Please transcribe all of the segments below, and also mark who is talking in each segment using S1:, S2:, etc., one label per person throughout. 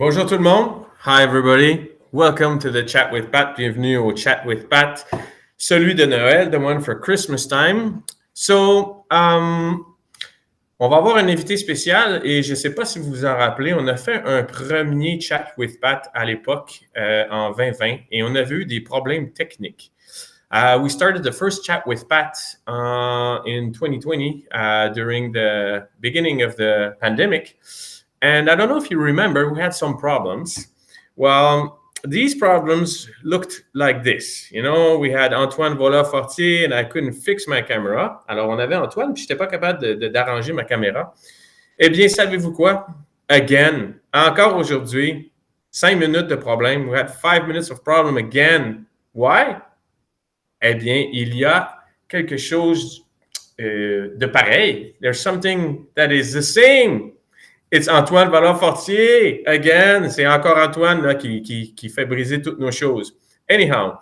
S1: Bonjour tout le monde. Hi everybody. Welcome to the Chat with Pat. Bienvenue au Chat with Pat, celui de Noël, the one for Christmas time. On va avoir un invité spécial et je ne sais pas si vous vous en rappelez, on a fait un premier Chat with Pat à l'époque en 2020 et on avait eu des problèmes techniques. We started the first Chat with Pat in 2020 during the beginning of the pandemic. And I don't know if you remember, we had some problems. Well, these problems looked like this. You know, we had Antoine Vola-Fortier and I couldn't fix my camera. Alors, on avait Antoine, puis je n'étais pas capable d'arranger ma caméra. Eh bien, savez-vous quoi? Again, encore aujourd'hui, 5 minutes de problème. We had 5 minutes of problem again. Why? Eh bien, il y a quelque chose de pareil. There's something that is the same. It's Antoine Vola-Fortier, again. C'est encore Antoine là, qui fait briser toutes nos choses. Anyhow,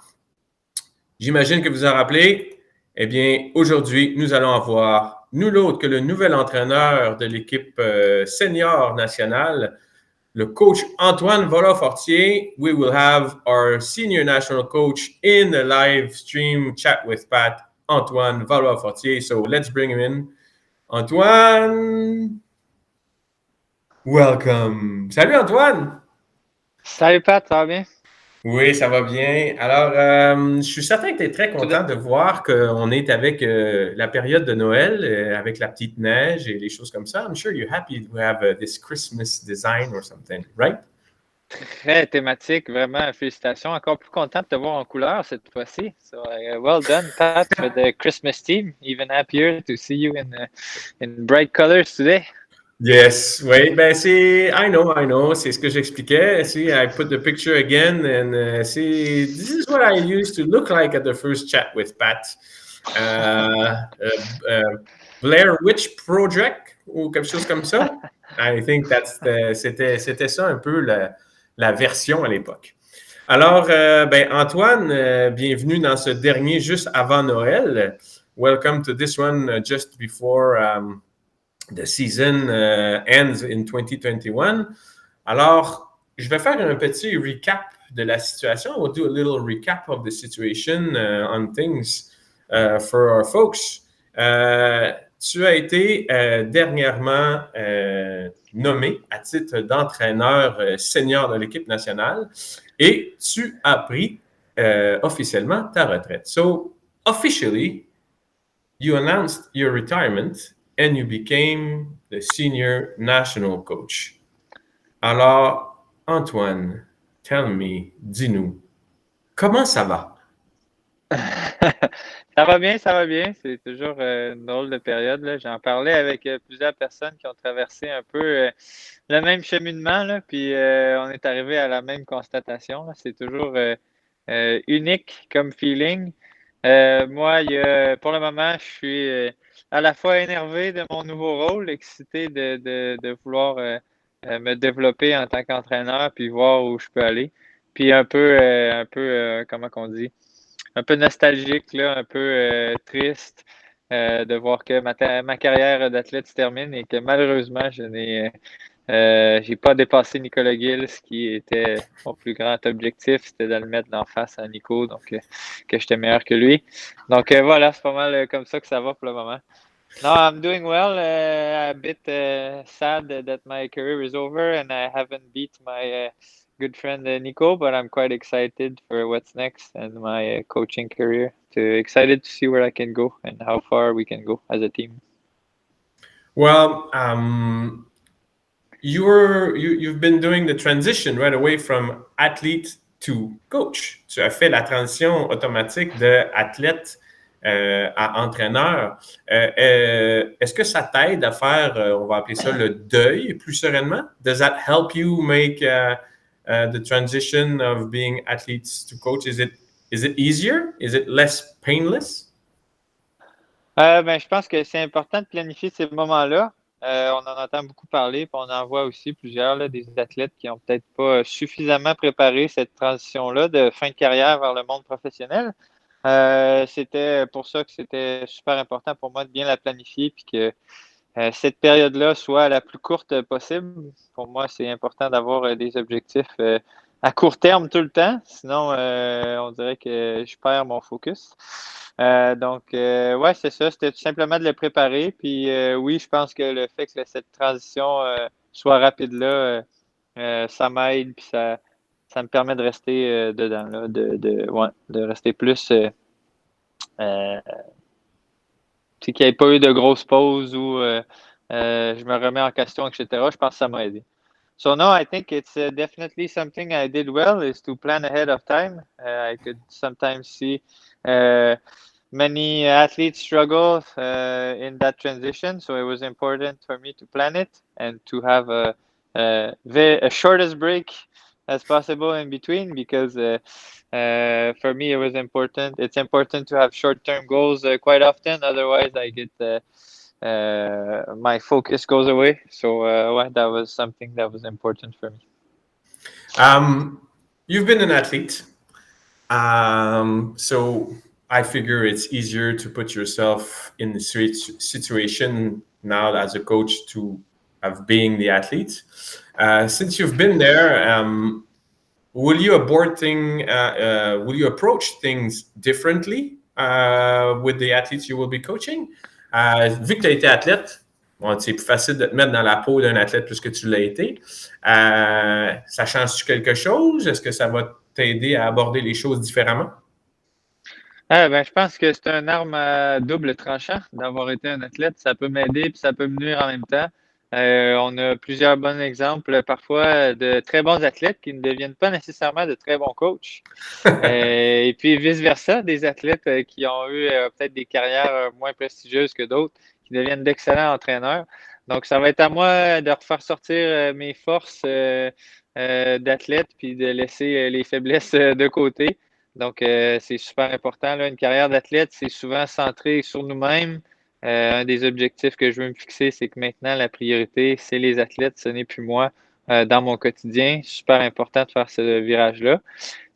S1: j'imagine que vous en rappelez. Eh bien, aujourd'hui, nous allons avoir nul autre que le nouvel entraîneur de l'équipe senior nationale, le coach Antoine Vola-Fortier. We will have our senior national coach in the live stream chat with Pat, Antoine Vola-Fortier. So let's bring him in. Antoine! Welcome. Salut Antoine.
S2: Salut Pat, ça va bien?
S1: Oui, ça va bien. Alors, je suis certain que tu es très content de voir qu'on est avec la période de Noël, avec la petite neige et les choses comme ça. I'm sure you're happy to have this Christmas design or something, right?
S2: Très thématique, vraiment. Félicitations. Encore plus content de te voir en couleur cette fois-ci. So, well done, Pat, for the Christmas team. Even happier to see you in bright colors today.
S1: Yes, oui, ben I know, c'est ce que j'expliquais. See, I put the picture again and this is what I used to look like at the first chat with Pat. Blair Witch Project ou quelque chose comme ça. I think c'était ça un peu la version à l'époque. Alors, Antoine, bienvenue dans ce dernier juste avant Noël. Welcome to this one just before the season ends in 2021. Alors, je vais faire un petit recap de la situation. We'll do a little recap of the situation on things for our folks. Tu as été dernièrement nommé à titre d'entraîneur senior de l'équipe nationale et tu as pris officiellement ta retraite. So, officially, you announced your retirement and you became the senior national coach. Alors, Antoine, tell me, dis-nous, comment ça va?
S2: Ça va bien, ça va bien. C'est toujours une drôle de période, là. J'en parlais avec plusieurs personnes qui ont traversé un peu le même cheminement, là, puis on est arrivé à la même constatation, là. C'est toujours unique comme feeling. Moi, pour le moment, je suis à la fois énervé de mon nouveau rôle, excité de vouloir me développer en tant qu'entraîneur, puis voir où je peux aller. Puis un peu, comment qu'on dit, un peu nostalgique, là, un peu triste de voir que ma carrière d'athlète se termine et que malheureusement, j'ai pas dépassé Nicolas Gill, ce qui était mon plus grand objectif, c'était de le mettre d'en face à Nico, donc que j'étais meilleur que lui. Donc voilà, c'est pas mal comme ça que ça va pour le moment. No, I'm doing well. A bit sad that my career is over and I haven't beat my good friend Nico, but I'm quite excited for what's next and my coaching career. Excited to see where I can go and how far we can go as a team.
S1: Well, you've been doing the transition right away from athlete to coach. Tu as fait la transition automatique de athlète à entraîneur. Est-ce que ça t'aide à faire, on va appeler ça le deuil plus sereinement? Does that help you make the transition of being athletes to coach? Is it easier? Is it less painless?
S2: Je pense que c'est important de planifier ces moments-là. On en entend beaucoup parler, puis on en voit aussi plusieurs, là, des athlètes qui n'ont peut-être pas suffisamment préparé cette transition-là de fin de carrière vers le monde professionnel. C'était pour ça que c'était super important pour moi de bien la planifier, puis que cette période-là soit la plus courte possible. Pour moi, c'est important d'avoir des objectifs à court terme tout le temps. Sinon, on dirait que je perds mon focus. Donc, ouais, c'est ça. C'était tout simplement de le préparer. Puis, oui, je pense que le fait que cette transition soit rapide là, ça m'aide. Puis, ça me permet de rester dedans, là, de rester plus. Qu'il n'y ait pas eu de grosses pauses où je me remets en question, etc. Je pense que ça m'a aidé. So no, I think it's definitely something I did well is to plan ahead of time. I could sometimes see many athletes struggle in that transition, so it was important for me to plan it and to have a shortest break as possible in between because for me it was important. It's important to have short-term goals quite often, otherwise I get my focus goes away. So that was something that was important for me.
S1: You've been an athlete, so I figure it's easier to put yourself in the situation now as a coach of being the athlete. Since you've been there, will you approach things differently with the athletes you will be coaching? Vu que tu as été athlète, bon, c'est plus facile de te mettre dans la peau d'un athlète plus que tu l'as été. Ça change-tu quelque chose? Est-ce que ça va t'aider à aborder les choses différemment?
S2: Je pense que c'est une arme à double tranchant d'avoir été un athlète. Ça peut m'aider puis ça peut me nuire en même temps. On a plusieurs bons exemples parfois de très bons athlètes qui ne deviennent pas nécessairement de très bons coachs. Et puis vice-versa, des athlètes qui ont eu peut-être des carrières moins prestigieuses que d'autres, qui deviennent d'excellents entraîneurs. Donc, ça va être à moi de refaire sortir mes forces d'athlète puis de laisser les faiblesses de côté. Donc, c'est super important. Là. Une carrière d'athlète, c'est souvent centré sur nous-mêmes. Un des objectifs que je veux me fixer, c'est que maintenant, la priorité, c'est les athlètes, ce n'est plus moi dans mon quotidien. Super important de faire ce virage-là.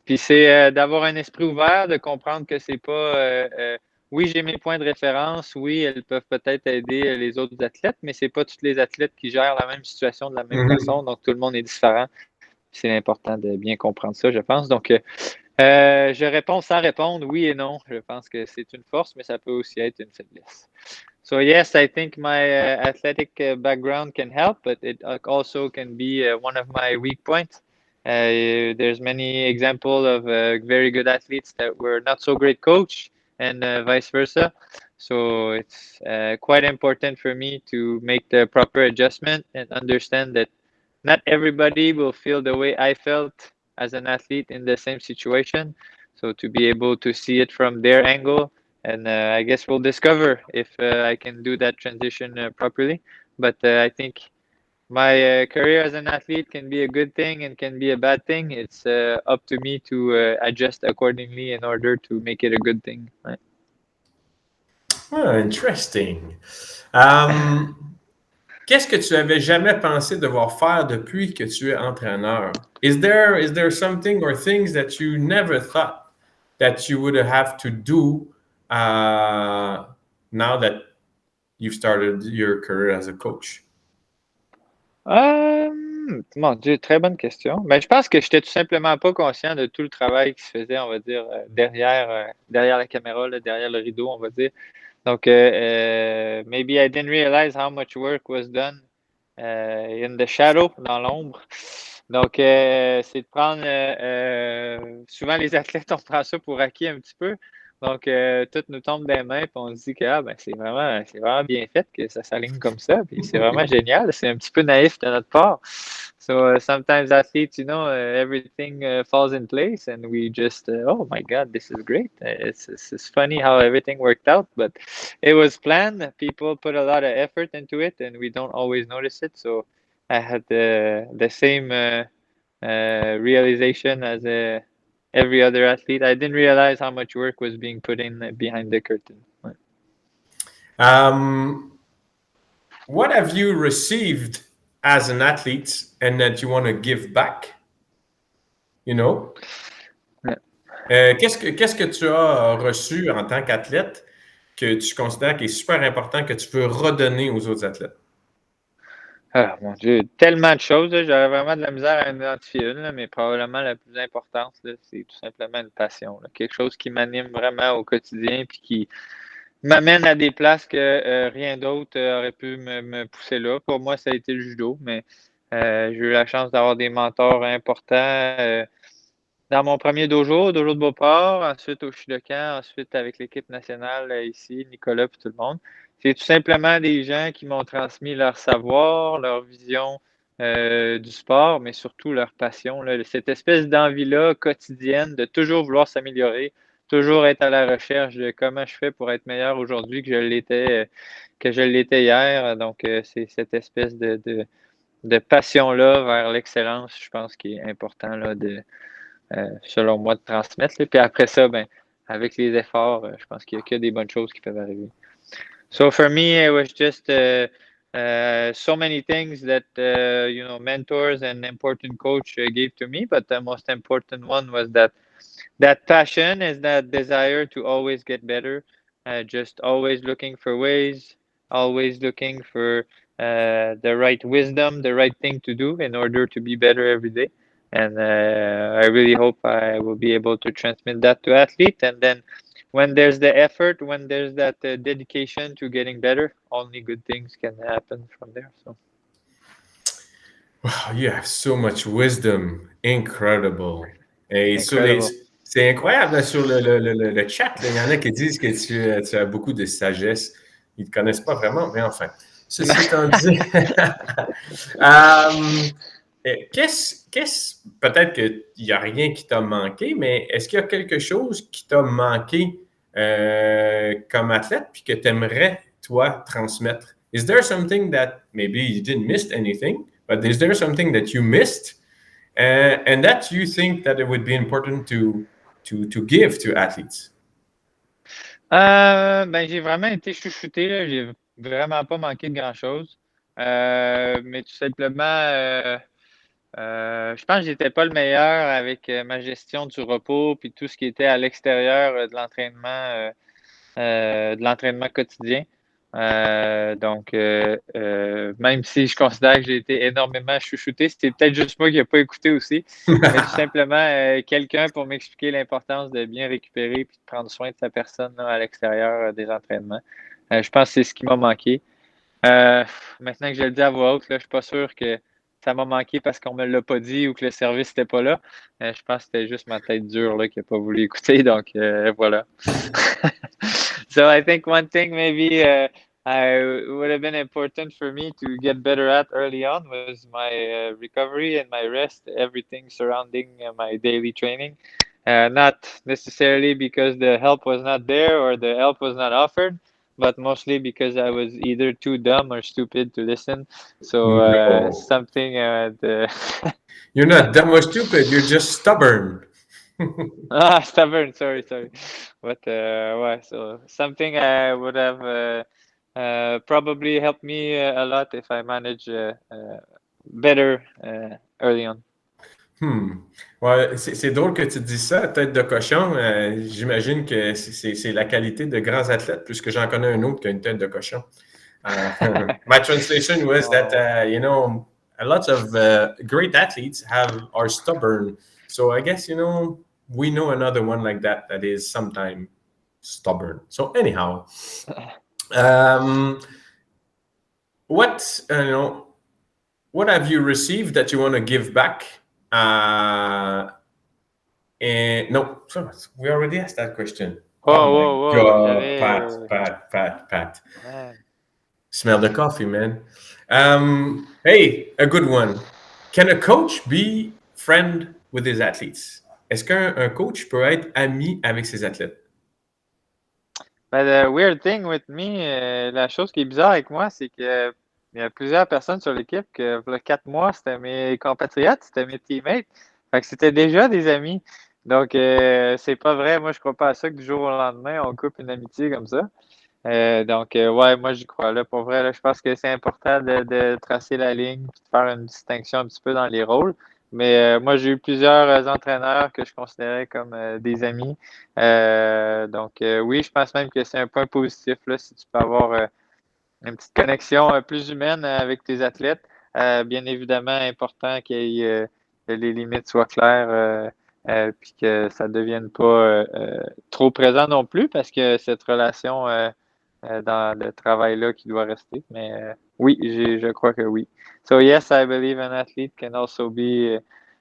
S2: Puis c'est d'avoir un esprit ouvert, de comprendre que c'est pas oui, j'ai mes points de référence, oui, elles peuvent peut-être aider les autres athlètes, mais c'est pas tous les athlètes qui gèrent la même situation de la même façon, donc tout le monde est différent. C'est important de bien comprendre ça, je pense. Donc, je réponds sans répondre, oui et non. Je pense que c'est une force, mais ça peut aussi être une faiblesse. So yes, I think my athletic background can help, but it also can be one of my weak points. There's many examples of very good athletes that were not so great coach and vice versa. So it's quite important for me to make the proper adjustment and understand that not everybody will feel the way I felt as an athlete in the same situation. So to be able to see it from their angle, and I guess we'll discover if I can do that transition properly. But I think my career as an athlete can be a good thing and can be a bad thing. It's up to me to adjust accordingly in order to make it a good thing. Right?
S1: Oh, interesting. Qu'est-ce que tu avais jamais pensé devoir faire depuis que tu es entraîneur? Is there something or things that you never thought that you would have to do now that you've started your career as a coach?
S2: Mon Dieu, très bonne question. Je pense que j'étais tout simplement pas conscient de tout le travail qui se faisait, on va dire, derrière la caméra, là, derrière le rideau, on va dire. Donc, maybe I didn't realize how much work was done in the shadow, dans l'ombre. Donc, c'est de prendre, souvent les athlètes, on prend ça pour acquis un petit peu. Donc, tout nous tombe des mains, puis on se dit que c'est vraiment bien fait que ça s'aligne comme ça, puis c'est vraiment génial. C'est un petit peu naïf de notre part. So sometimes athletes, everything falls in place, and we just, oh my God, this is great. It's funny how everything worked out, but it was planned. People put a lot of effort into it, and we don't always notice it. So I had the same realization as every other athlete. I didn't realize how much work was being put in behind the curtain.
S1: What have you received as an athlete and that you want to give back? You know?
S2: Yeah.
S1: Qu'est-ce que tu as reçu en tant qu'athlète que tu considères qui est super important que tu veux redonner aux autres athlètes?
S2: Ah, mon Dieu, tellement de choses, là, j'aurais vraiment de la misère à en identifier une, là, mais probablement la plus importante, là, c'est tout simplement une passion, là. Quelque chose qui m'anime vraiment au quotidien puis qui m'amène à des places que rien d'autre aurait pu me pousser là. Pour moi, ça a été le judo, mais j'ai eu la chance d'avoir des mentors importants dans mon premier dojo, dojo de Beauport, ensuite au Shidokan, ensuite avec l'équipe nationale ici, Nicolas et tout le monde. C'est tout simplement des gens qui m'ont transmis leur savoir, leur vision du sport, mais surtout leur passion, là, cette espèce d'envie-là quotidienne de toujours vouloir s'améliorer, toujours être à la recherche de comment je fais pour être meilleur aujourd'hui que je l'étais hier. Donc, c'est cette espèce de passion-là vers l'excellence, je pense, qui est important là, selon moi, de transmettre. Là. Puis après ça, ben, avec les efforts, je pense qu'il y a que des bonnes choses qui peuvent arriver. So for me, it was just so many things that mentors and important coach gave to me, but the most important one was that passion is that desire to always get better, just always looking for ways, always looking for the right wisdom, the right thing to do in order to be better every day. And I really hope I will be able to transmit that to athletes. And then when there's the effort, when there's that dedication to getting better, only good things can happen from there. So.
S1: Wow, you have so much wisdom. Incredible. Et
S2: Incredible.
S1: c'est incroyable sur le chat. Il y en a qui disent que tu as beaucoup de sagesse. Ils ne te connaissent pas vraiment, mais enfin. Ceci étant dit, peut-être qu'il n'y a rien qui t'a manqué, mais est-ce qu'il y a quelque chose qui t'a manqué comme athlète puis que tu aimerais, toi, transmettre? Is there something that maybe you didn't miss anything, but is there something that you missed and that you think that it would be important to give to athletes?
S2: Ben, j'ai vraiment été chouchouté, là. J'ai vraiment pas manqué de grand-chose. Mais tout simplement, je pense que j'étais pas le meilleur avec ma gestion du repos puis tout ce qui était à l'extérieur de l'entraînement quotidien. Donc, même si je considère que j'ai été énormément chouchouté, c'était peut-être juste moi qui n'ai pas écouté aussi, mais tout simplement quelqu'un pour m'expliquer l'importance de bien récupérer et de prendre soin de sa personne là, à l'extérieur des entraînements. Je pense que c'est ce qui m'a manqué. Maintenant que je le dis à voix haute, là, je ne suis pas sûr que ça m'a manqué parce qu'on ne me l'a pas dit ou que le service n'était pas là. Je pense que c'était juste ma tête dure là, qui n'a pas voulu écouter. Donc, voilà. So I think one thing maybe would have been important for me to get better at early on was my recovery and my rest, everything surrounding my daily training. Not necessarily because the help was not there or the help was not offered, but mostly because I was either too dumb or stupid to listen. So
S1: No.
S2: something
S1: You're not dumb or stupid, you're just stubborn.
S2: stubborn. Sorry. But ouais, so something I would have probably helped me a lot if I managed better early on.
S1: Ouais, c'est drôle que tu dis ça, tête de cochon. J'imagine que c'est la qualité de grands athlètes, puisque j'en connais un autre qui a une tête de cochon. My translation was that, a lot of great athletes are stubborn. So I guess, we know another one like that is sometimes stubborn. So anyhow, what have you received that you want to give back? And no, sorry, we already asked that question.
S2: Oh,
S1: my
S2: j'avais.
S1: God, Pat. Smell the coffee, man. Hey, a good one. Can a coach be friend with his athletes? Est-ce qu'un coach peut être ami avec ses athlètes?
S2: But the weird thing with me, la chose qui est bizarre avec moi, c'est que il y a plusieurs personnes sur l'équipe que, il y a 4 mois, c'était mes compatriotes, c'était mes teammates. Fait que c'était déjà des amis. Donc, c'est pas vrai. Moi, je crois pas à ça que du jour au lendemain, on coupe une amitié comme ça. Donc, ouais, moi, j'y crois. Là, pour vrai, là, je pense que c'est important de tracer la ligne et de faire une distinction un petit peu dans les rôles. Mais moi, j'ai eu plusieurs entraîneurs que je considérais comme des amis. Donc, oui, je pense même que c'est un point positif là, si tu peux avoir une petite connexion plus humaine avec tes athlètes. Bien évidemment, important que les limites soient claires puis que ça ne devienne pas trop présent non plus parce que cette relation dans le travail-là qui doit rester. Mais oui, je crois que oui. So yes, I believe an athlete can also be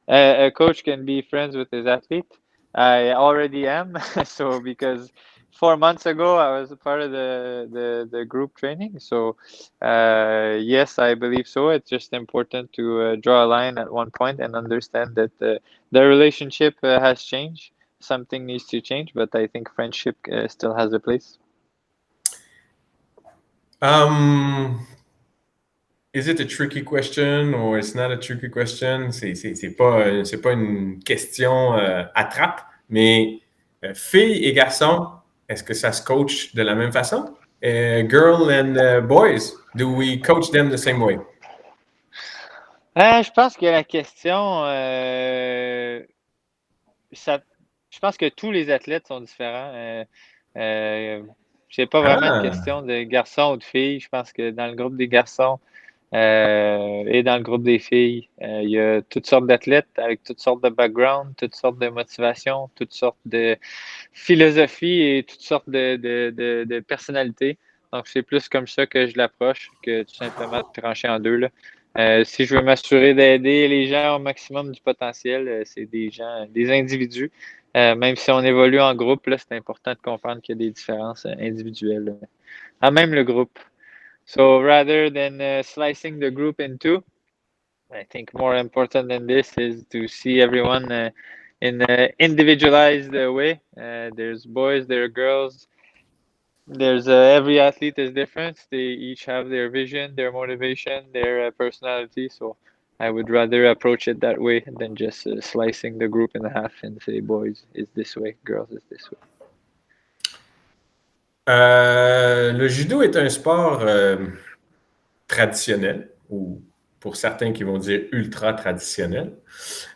S2: a coach can be friends with his athlete. I already am. So because 4 months ago I was a part of the group training. So yes, I believe so. It's just important to draw a line at one point and understand that the relationship has changed. Something needs to change, but I think friendship still has a place.
S1: Is it a tricky question or it's not a tricky question? C'est pas une question attrape, mais filles et garçons, est-ce que ça se coach de la même façon? Girl and boys, do we coach them the same way?
S2: Je pense que la question, je pense que tous les athlètes sont différents. C'est pas vraiment une question de garçon ou de fille. Je pense que dans le groupe des garçons et dans le groupe des filles, il y a toutes sortes d'athlètes avec toutes sortes de backgrounds, toutes sortes de motivations, toutes sortes de philosophies et toutes sortes de personnalités. Donc, c'est plus comme ça que je l'approche que tout simplement de trancher en deux, là. Si je veux m'assurer d'aider les gens au maximum du potentiel, c'est des gens, des individus. Même si on évolue en groupe, là, c'est important de comprendre qu'il y a des différences individuelles. Même le groupe. So rather than slicing the group in two, I think more important than this is to see everyone in an individualized way. There's boys, there are girls. There's every athlete is different. They each have their vision, their motivation, their personality. So I would rather approach it that way than just slicing the group in half and say boys is this way, girls is this way.
S1: Le judo est un sport traditionnel, ou pour certains qui vont dire ultra traditionnel.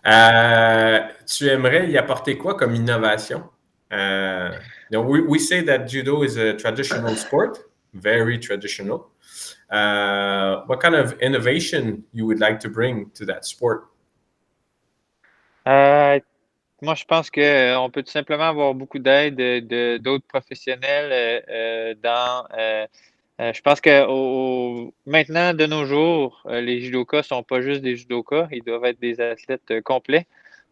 S1: Tu aimerais y apporter quoi comme innovation? We say that judo is a traditional sport, very traditional. What kind of innovation you would like to bring to that sport?
S2: Moi, je pense qu'on peut tout simplement avoir beaucoup d'aide d'autres professionnels je pense que maintenant, de nos jours, les judokas sont pas juste des judokas, ils doivent être des athlètes complets.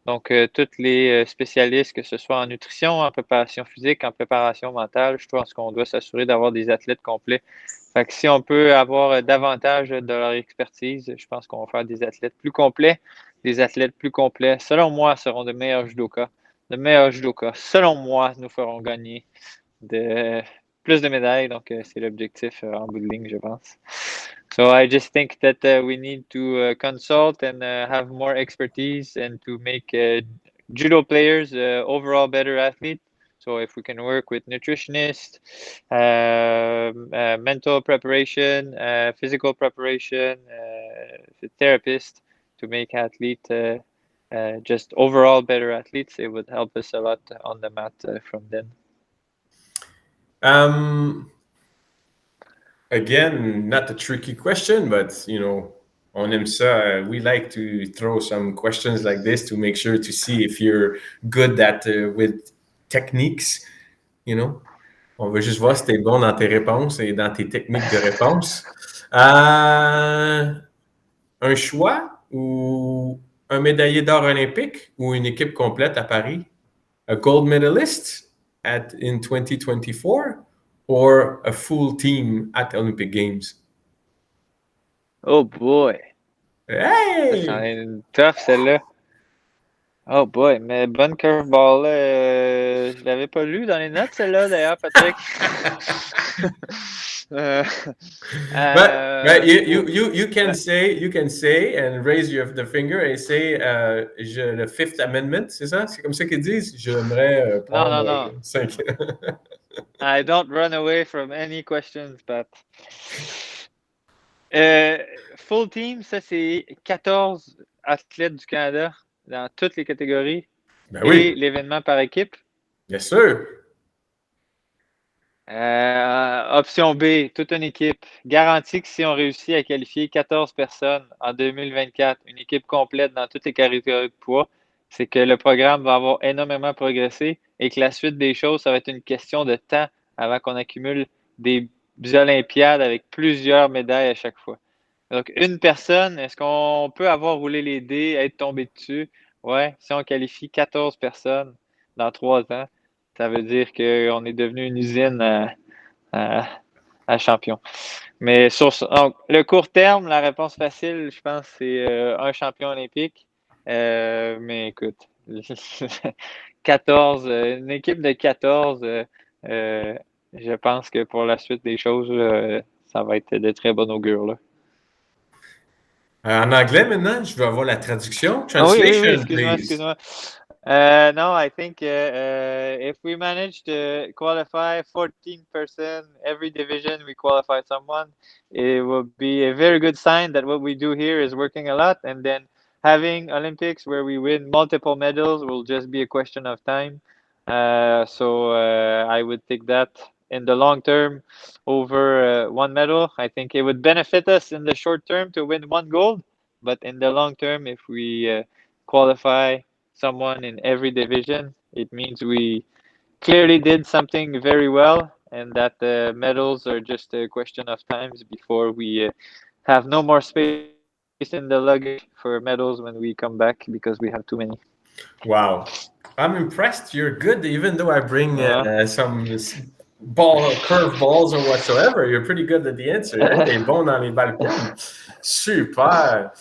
S2: Donc, tous les spécialistes, que ce soit en nutrition, en préparation physique, en préparation mentale, je pense qu'on doit s'assurer d'avoir des athlètes complets. Fait que si on peut avoir davantage de leur expertise, je pense qu'on va faire des athlètes plus complets. Des athlètes plus complets, selon moi, seront de meilleurs judokas. De meilleurs judokas, selon moi, nous ferons gagner plus de médailles. Donc, c'est l'objectif en bout de ligne, je pense. So I just think that we need to consult and have more expertise and to make judo players overall better athletes. So if we can work with nutritionists, mental preparation, physical preparation, therapists to make athletes just overall better athletes, it would help us a lot on the mat from then.
S1: Again, not a tricky question, but on IMSA, we like to throw some questions like this to make sure to see if you're good at with techniques. On veut juste voir si t'es bon dans tes réponses et dans tes techniques de réponse. Un choix ou un médaillé d'or olympique ou une équipe complète à Paris? A gold medalist in 2024 or a full team at the Olympic Games?
S2: Oh boy!
S1: Hey!
S2: Ça est tough, celle-là. Oh boy, mais bonne curveball, je l'avais pas lu dans les notes, celle-là, d'ailleurs, Patrick.
S1: But you can say and raise the finger and say le Fifth Amendment, c'est ça? C'est comme ça qu'ils disent? J'aimerais prendre
S2: non.
S1: 5.
S2: I don't run away from any questions, Pat. Full team, ça c'est 14 athlète du Canada dans toutes les catégories
S1: Ben
S2: et
S1: oui,
S2: l'événement par équipe.
S1: bien sûr.
S2: Option B, toute une équipe. Garantie que si on réussit à qualifier 14 personnes en 2024, une équipe complète dans toutes les catégories de poids, c'est que le programme va avoir énormément progressé et que la suite des choses, ça va être une question de temps avant qu'on accumule des Olympiades avec plusieurs médailles à chaque fois. Donc, une personne, est-ce qu'on peut avoir roulé les dés, être tombé dessus? Ouais, si on qualifie 14 personnes dans 3 ans, ça veut dire qu'on est devenu une usine à champion. Mais donc, le court terme, la réponse facile, je pense, c'est un champion olympique. Mais écoute, 14, une équipe de 14, je pense que pour la suite des choses, ça va être de très bon augure. Là.
S1: En anglais, maintenant, je veux avoir la traduction.
S2: Oui,
S1: Translation,
S2: excuse-moi,
S1: please.
S2: excuse-moi. No, I think if we manage to qualify 14% every division, we qualify someone. It will be a very good sign that what we do here is working a lot. And then having Olympics where we win multiple medals will just be a question of time. So I would take that in the long term over one medal. I think it would benefit us in the short term to win one gold. But in the long term, if we qualify someone in every division, it means we clearly did something very well, and that the medals are just a question of times before we have no more space in the luggage for medals when we come back because we have too many.
S1: Wow. I'm impressed. You're good, even though I bring some curve balls or whatsoever. You're pretty good at the answer. Hein? T'es bon dans les balles pleines. Super.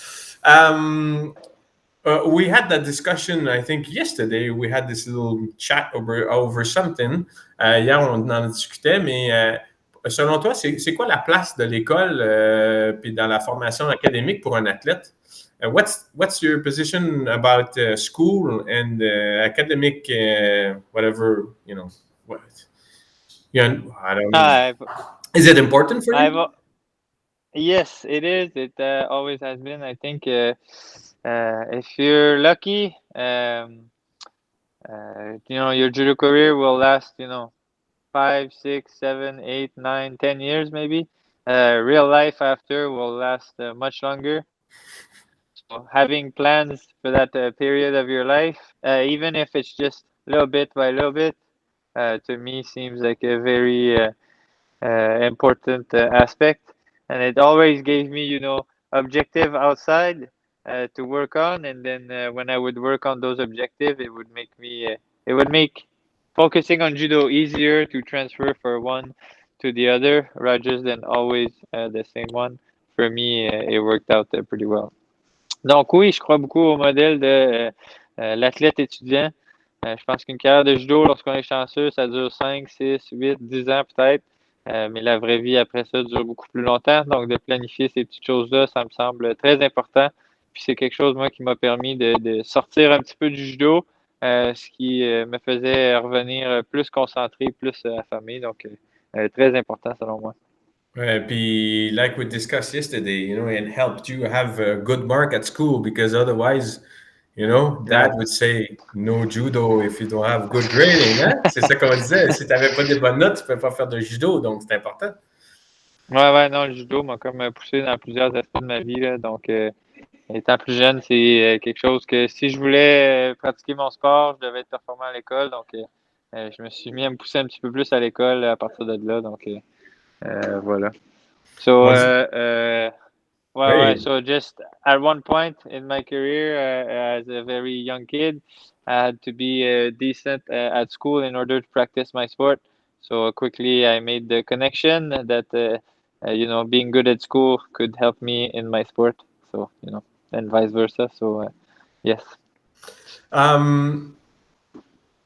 S1: We had that discussion, I think, yesterday. We had this little chat over something. Hier, on en discutait, mais selon toi, c'est quoi la place de l'école puis dans la formation académique pour un athlète? What's your position about school and academic, whatever, what? I don't know. Is it important for you?
S2: Yes, it is. It always has been. I think if you're lucky, your judo career will last, 5, 6, 7, 8, 9, 10 years maybe. Real life after will last much longer. So having plans for that period of your life, even if it's just little bit by little bit, to me seems like a very important aspect. And it always gave me, objective outside to work on. And then when I would work on those objectives, it would make focusing on judo easier to transfer from one to the other rather than always the same one. For me, it worked out pretty well. Donc oui, je crois beaucoup au modèle de l'athlète étudiant. Je pense qu'une carrière de judo, lorsqu'on est chanceux, ça dure 5, 6, 8, 10 ans peut-être. Mais la vraie vie après ça dure beaucoup plus longtemps. Donc de planifier ces petites choses-là, ça me semble très important. Puis c'est quelque chose, moi, qui m'a permis de sortir un petit peu du judo, ce qui me faisait revenir plus concentré, plus affamé. Donc très important selon moi.
S1: Puis, like we discussed yesterday, it helped you have a good mark at school because otherwise, Dad would say no judo if you don't have good grading. Hein? C'est ça qu'on disait. Si tu n'avais pas de bonnes notes, tu ne peux pas faire de judo, donc c'est important.
S2: Ouais, non, le judo m'a comme poussé dans plusieurs aspects de ma vie. Là, donc, étant plus jeune, c'est quelque chose que si je voulais pratiquer mon sport, je devais être performant à l'école. Donc, je me suis mis à me pousser un petit peu plus à l'école à partir de là. Donc, voilà. So, so just at one point in my career, as a very young kid, I had to be decent at school in order to practice my sport. So quickly I made the connection that, being good at school could help me in my sport. So, and vice versa. So, yes.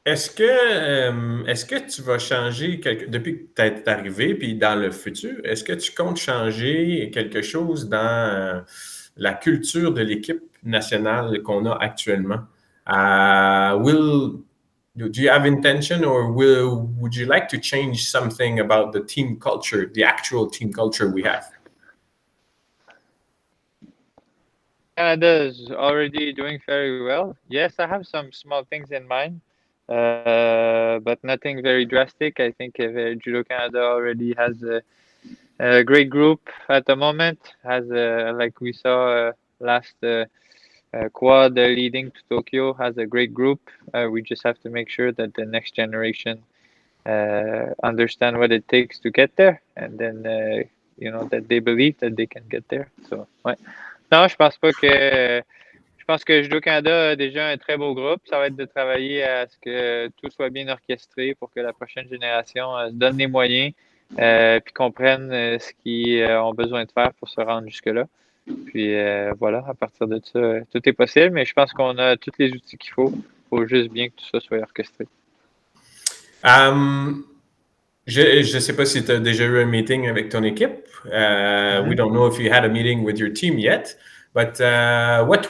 S1: Est-ce que tu vas changer depuis que tu es arrivé, puis dans le futur, est-ce que tu comptes changer quelque chose dans la culture de l'équipe nationale qu'on a actuellement? Do you have intention or would you like to change something about the team culture, the actual team culture we have?
S2: Canada is already doing very well. Yes, I have some small things in mind, but nothing very drastic. I think Judo Canada already has a great group at the moment. Has like we saw last quad leading to Tokyo, has a great group. We just have to make sure that the next generation understand what it takes to get there, and then that they believe that they can get there. So ouais. Non, je pense que Judo Canada a déjà un très beau groupe. Ça va être de travailler à ce que tout soit bien orchestré pour que la prochaine génération se donne les moyens puis comprenne ce qu'ils ont besoin de faire pour se rendre jusque-là. Puis voilà, à partir de ça, tout est possible, mais je pense qu'on a tous les outils qu'il faut. Il faut juste bien que tout ça soit orchestré.
S1: Je ne sais pas si tu as déjà eu un meeting avec ton équipe. We don't know if you had a meeting with your team yet, but what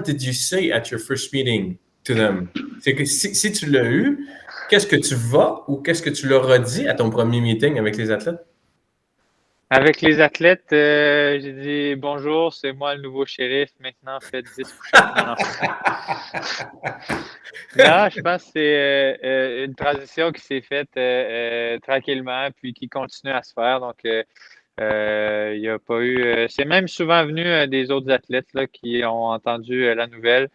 S1: did you say at your first meeting to them? C'est que si tu l'as eu, qu'est-ce que tu vas ou qu'est-ce que tu leur as dit à ton premier meeting avec les athlètes?
S2: Avec les athlètes, j'ai dit bonjour, c'est moi le nouveau shérif. Maintenant, faites 10 push-ups. Non, je pense que c'est une transition qui s'est faite tranquillement, puis qui continue à se faire. Donc, il n'y a pas eu. C'est même souvent venu des autres athlètes là, qui ont entendu la nouvelle,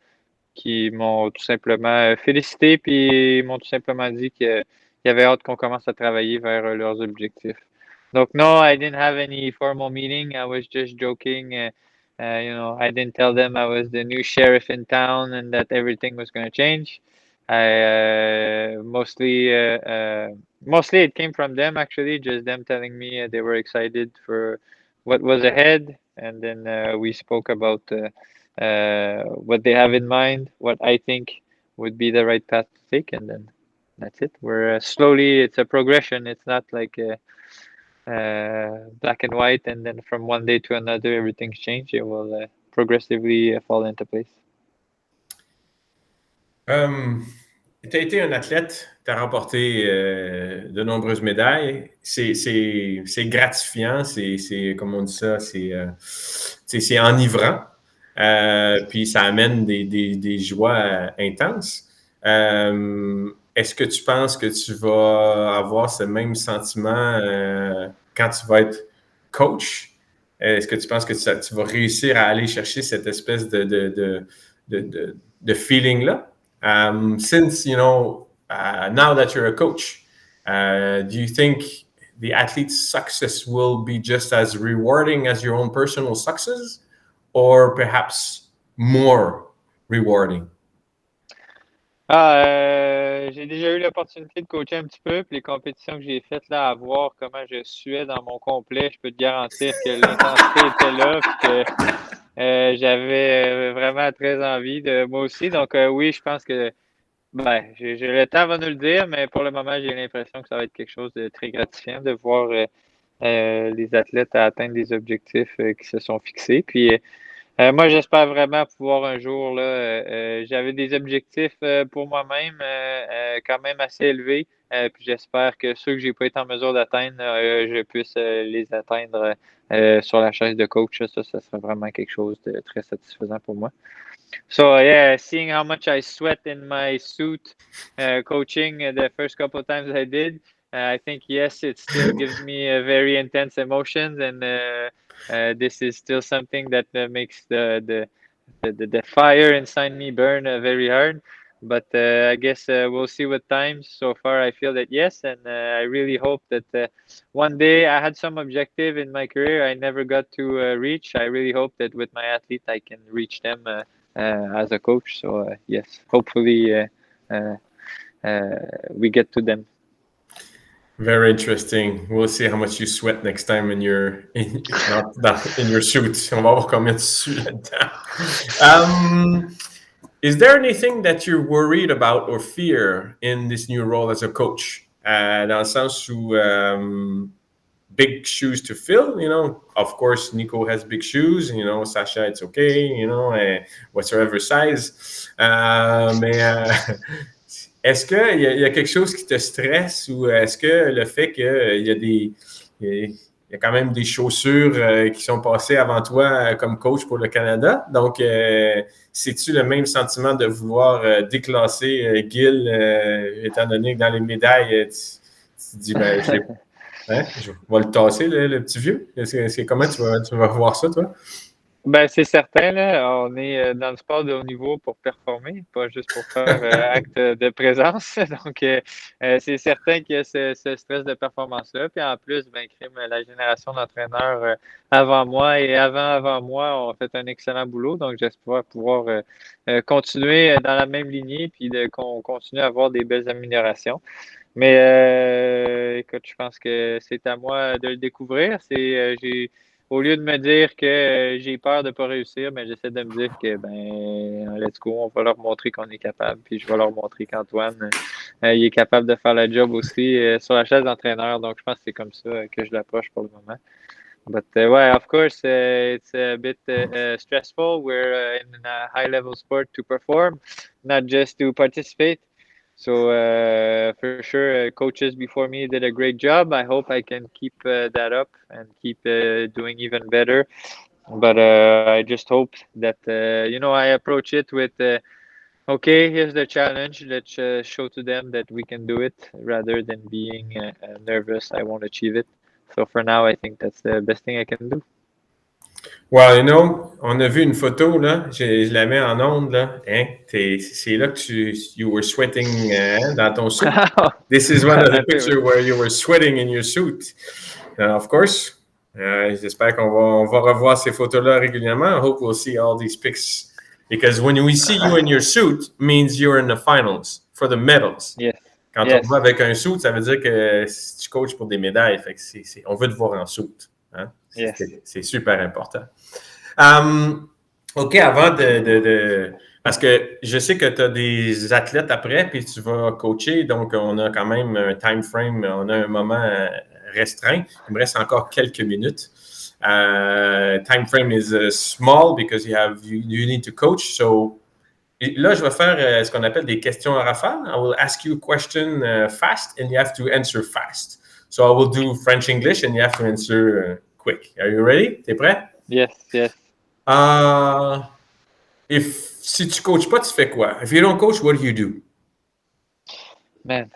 S2: qui m'ont tout simplement félicité, puis m'ont tout simplement dit qu'il y avait hâte qu'on commence à travailler vers leurs objectifs. Donc, no, I didn't have any formal meeting. I was just joking. I didn't tell them I was the new sheriff in town and that everything was going to change. Mostly it came from them actually, just them telling me they were excited for what was ahead, and then we spoke about what they have in mind, what I think would be the right path to take, and then that's it. We're slowly, it's a progression. It's not like black and white, and then from one day to another, everything's changed. It will progressively fall into place.
S1: Tu as été un athlète, tu as remporté de nombreuses médailles. C'est gratifiant, c'est comme on dit ça, c'est enivrant. Puis ça amène des joies intenses. Est-ce que tu penses que tu vas avoir ce même sentiment quand tu vas être coach? Est-ce que tu penses que tu vas réussir à aller chercher cette espèce de feeling-là? Since, now that you're a coach, do you think the athlete's success will be just as rewarding as your own personal success, or perhaps more rewarding?
S2: J'ai déjà eu l'opportunité de coacher un petit peu, puis les compétitions que j'ai faites là, à voir comment je suais dans mon complet, je peux te garantir que l'intensité était là, puis que j'avais vraiment très envie de moi aussi. Donc oui, je pense que le temps va nous le dire, mais pour le moment, j'ai l'impression que ça va être quelque chose de très gratifiant de voir les athlètes atteindre des objectifs qui se sont fixés. Puis moi, j'espère vraiment pouvoir un jour, là, j'avais des objectifs pour moi-même quand même assez élevés. Puis j'espère que ceux que j'ai pas été en mesure d'atteindre, je puisse les atteindre sur la chaise de coach. Ça serait vraiment quelque chose de très satisfaisant pour moi. So yeah, seeing how much I sweat in my suit coaching the first couple of times I did, I think yes, it still gives me very intense emotions, and this is still something that makes the fire inside me burn very hard. But I guess we'll see with time. So far, I feel that yes, and I really hope that one day I had some objective in my career I never got to reach. I really hope that with my athlete I can reach them as a coach. So yes, hopefully we get to them.
S1: Very interesting. We'll see how much you sweat next time in your suit. On va voir combien tu sues là-dedans. Is there anything that you're worried about or fear in this new role as a coach? Dans le sens où big shoes to fill, of course, Nico has big shoes, Sasha, it's okay, whatsoever size. Mais est-ce qu'il y a quelque chose qui te stresse, ou est-ce que le fait qu'il y a il y a quand même des chaussures qui sont passées avant toi comme coach pour le Canada. Donc, c'est-tu le même sentiment de vouloir déclasser Gil, étant donné que dans les médailles, tu te dis, ben, je vais le tasser, le petit vieux? Comment tu vas voir ça, toi?
S2: Ben, c'est certain, là, on est dans le sport de haut niveau pour performer, pas juste pour faire acte de présence. Donc, c'est certain qu'il y a ce stress de performance-là. Puis en plus, ben, la génération d'entraîneurs avant moi et avant moi ont fait un excellent boulot. Donc, j'espère pouvoir continuer dans la même lignée puis qu'on continue à avoir des belles améliorations. Mais écoute, je pense que c'est à moi de le découvrir. Au lieu de me dire que j'ai peur de ne pas réussir, mais j'essaie de me dire que ben let's go, on va leur montrer qu'on est capable. Puis je vais leur montrer qu'Antoine, il est capable de faire la job aussi sur la chaise d'entraîneur. Donc je pense que c'est comme ça que je l'approche pour le moment. But ouais, of course, it's a bit stressful. We're in a high-level sport to perform, not just to participate. So for sure, coaches before me did a great job. I hope I can keep that up and keep doing even better. But I just hope that I approach it with okay, here's the challenge. Let's show to them that we can do it, rather than being nervous. I won't achieve it. So for now, I think that's the best thing I can do.
S1: Well, on a vu une photo, là, je la mets en ondes, là. Hein? C'est là que you were sweating dans ton suit. This is one of the pictures where you were sweating in your suit. Of course, j'espère qu'on va revoir ces photos-là régulièrement. I hope we'll see all these pics. Because when we see you in your suit, means you're in the finals for the medals.
S2: Yes.
S1: Quand on te voit avec un suit, ça veut dire que tu coaches pour des médailles. Fait que on veut te voir en suit. Hein?
S2: Yes.
S1: C'est super important. OK, avant parce que je sais que tu as des athlètes après, puis tu vas coacher, donc on a quand même un time frame, on a un moment restreint. Il me reste encore quelques minutes. Time frame is small because you need to coach. So là, je vais faire ce qu'on appelle des questions à rafale. I will ask you a question fast and you have to answer fast. So I will do French English and you have to answer quick. Are you ready? T'es prêt?
S2: Yes, yes.
S1: Si tu coaches pas, tu fais quoi? If you don't coach, what do you do?
S2: Man.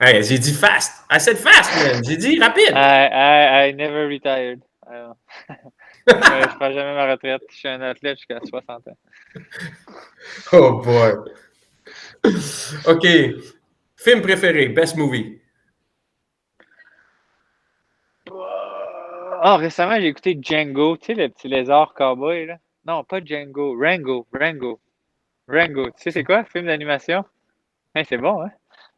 S1: Hey, j'ai dit fast. I said fast, man. J'ai dit rapide.
S2: I never retired. Je ne ferai jamais ma retraite. Je suis un athlète jusqu'à 60 ans.
S1: Oh boy. OK. Film préféré, best movie.
S2: Récemment, j'ai écouté Django, tu sais, le petit lézard cowboy, là. Non, pas Django, Rango. Tu sais, c'est quoi, film d'animation? Hey, c'est bon, hein?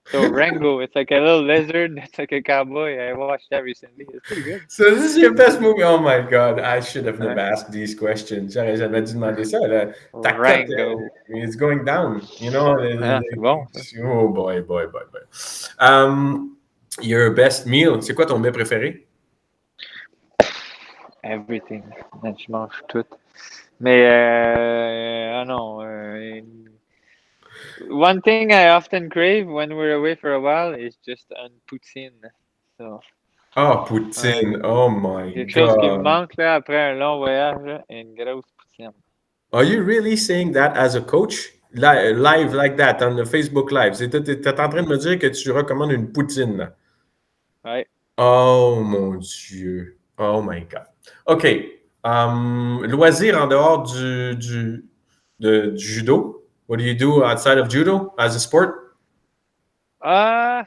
S2: So, Rango, it's like a little lizard, it's like a cowboy. I watched that recently. It's pretty good.
S1: So this is your best movie? Oh my God, I should have never asked these questions. J'aurais jamais dû demander ça. Ta cote, it's going down. You know?
S2: C'est bon.
S1: Oh boy. Your best meal, c'est quoi ton mets préféré?
S2: Everything. Je mange tout. Mais, non. One thing I often crave when we're away for a while is just un poutine. So,
S1: poutine. Oh my God.
S2: Quelque chose qui me manque là, après un long voyage, là, une grosse poutine.
S1: Are you really saying that as a coach? Live like that, on the Facebook Live. Tu es en train de me dire que tu recommandes une poutine, là?
S2: Ouais.
S1: Oh mon Dieu. Oh my God. OK. Loisir en dehors du judo. What do you do outside of judo as a sport?
S2: I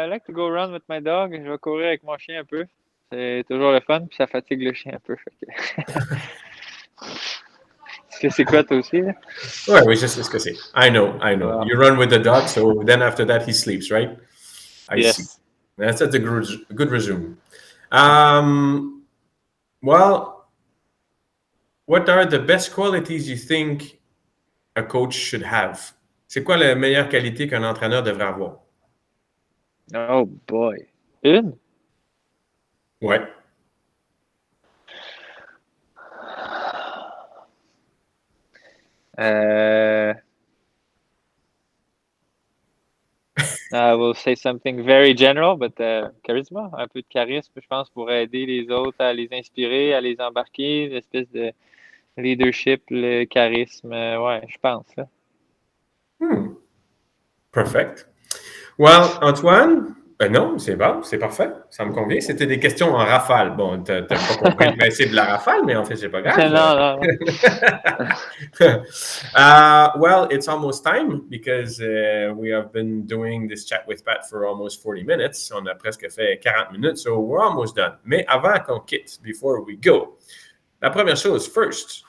S2: like to go run with my dog. Je vais courir avec mon chien un peu. C'est toujours le fun, puis ça fatigue le chien un peu. Est-ce que c'est quoi toi aussi? Là?
S1: Ouais, oui, je sais ce que c'est. I know. You run with the dog, so then after that he sleeps, right? I see. That's a good resume. Well, what are the best qualities you think a coach should have? C'est quoi la meilleure qualité qu'un entraîneur devrait avoir?
S2: Oh boy. Une?
S1: Ouais.
S2: I will say something very general, but charisma, un peu de charisme, je pense, pour aider les autres à les inspirer, à les embarquer, une espèce de leadership, le charisme, ouais, je pense. Là.
S1: Perfect. Well, Antoine, non, c'est bon, c'est parfait, ça me convient. C'était des questions en rafale. Bon, t'as pas compris le principe de la rafale, mais en fait, c'est pas grave.
S2: non.
S1: Well, it's almost time because we have been doing this chat with Pat for almost 40 minutes. On a presque fait 40 minutes, so we're almost done. Mais avant qu'on quitte, before we go, la première chose, first,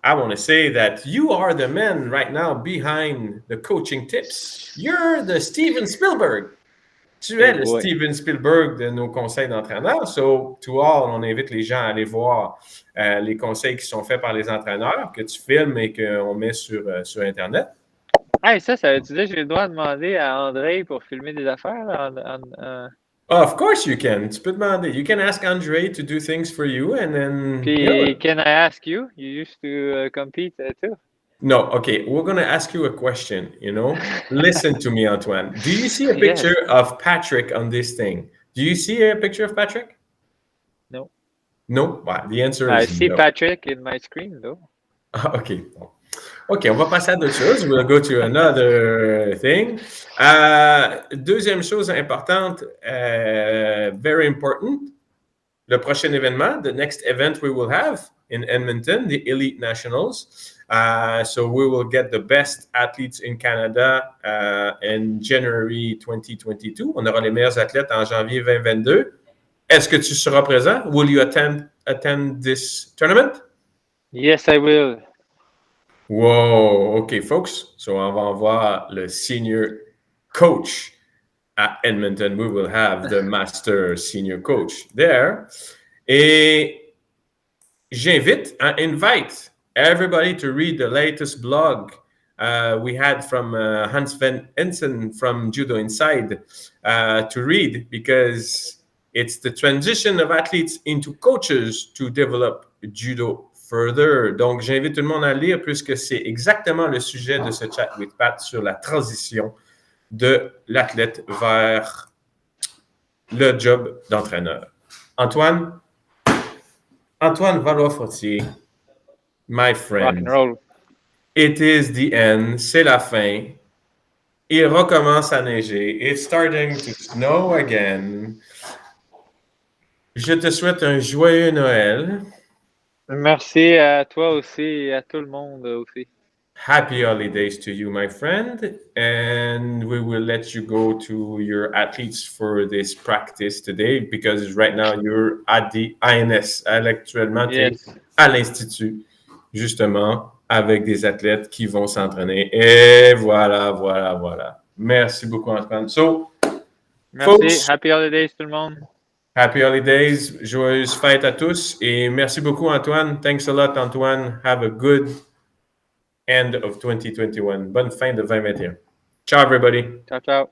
S1: I want to say that you are the man right now behind the coaching tips. You're the Steven Spielberg. Tu es le Steven Spielberg de nos conseils d'entraîneurs. So, to all, on invite les gens à aller voir les conseils qui sont faits par les entraîneurs, que tu filmes et qu'on met sur Internet.
S2: Hey, ça veut-tu dire que j'ai le droit de demander à André pour filmer des affaires?
S1: Of course you can. Tu peux demander. You can ask André to do things for you and then...
S2: Puis, can I ask you? You used to compete too?
S1: No, okay. We're going to ask you a question, Listen to me, Antoine. Do you see a picture of Patrick on this thing? Do you see a picture of Patrick?
S2: No.
S1: No? Well, the answer is
S2: I see
S1: no.
S2: Patrick in my screen, though.
S1: OK. OK, on va passer à d'autres choses. We'll go to another thing. Deuxième chose importante, very important, le prochain événement, the next event we will have in Edmonton, the Elite Nationals. So we will get the best athletes in Canada in January 2022. On aura les meilleurs athlètes en janvier 2022. Est-ce que tu seras présent? Will you attend this tournament?
S2: Yes, I will.
S1: Whoa, okay, folks. So on va voir le senior coach at Edmonton. We will have the master senior coach there. Et invite everybody to read the latest blog we had from Hans Van Ensen from Judo Inside to read, because it's the transition of athletes into coaches to develop judo further. Donc, j'invite tout le monde à lire puisque c'est exactement le sujet de ce chat with Pat sur la transition de l'athlète vers le job d'entraîneur. Antoine Valois-Fortier, my friend.
S2: Rock and roll.
S1: It is the end. C'est la fin. Il recommence à neiger. It's starting to snow again. Je te souhaite un joyeux Noël.
S2: Merci à toi aussi et à tout le monde aussi.
S1: Happy holidays to you, my friend. And we will let you go to your athletes for this practice today, because right now you're at the INS. Actuellement,
S2: Yes.
S1: à l'Institut, justement, avec des athlètes qui vont s'entraîner. Et voilà. Merci beaucoup, Antoine. So,
S2: merci.
S1: Folks,
S2: Happy holidays tout le monde.
S1: Happy holidays. Joyeuses fêtes à tous. Et merci beaucoup, Antoine. Thanks a lot, Antoine. Have a good end of 2021. Bonne fin de 2021. Ciao, everybody.
S2: Ciao.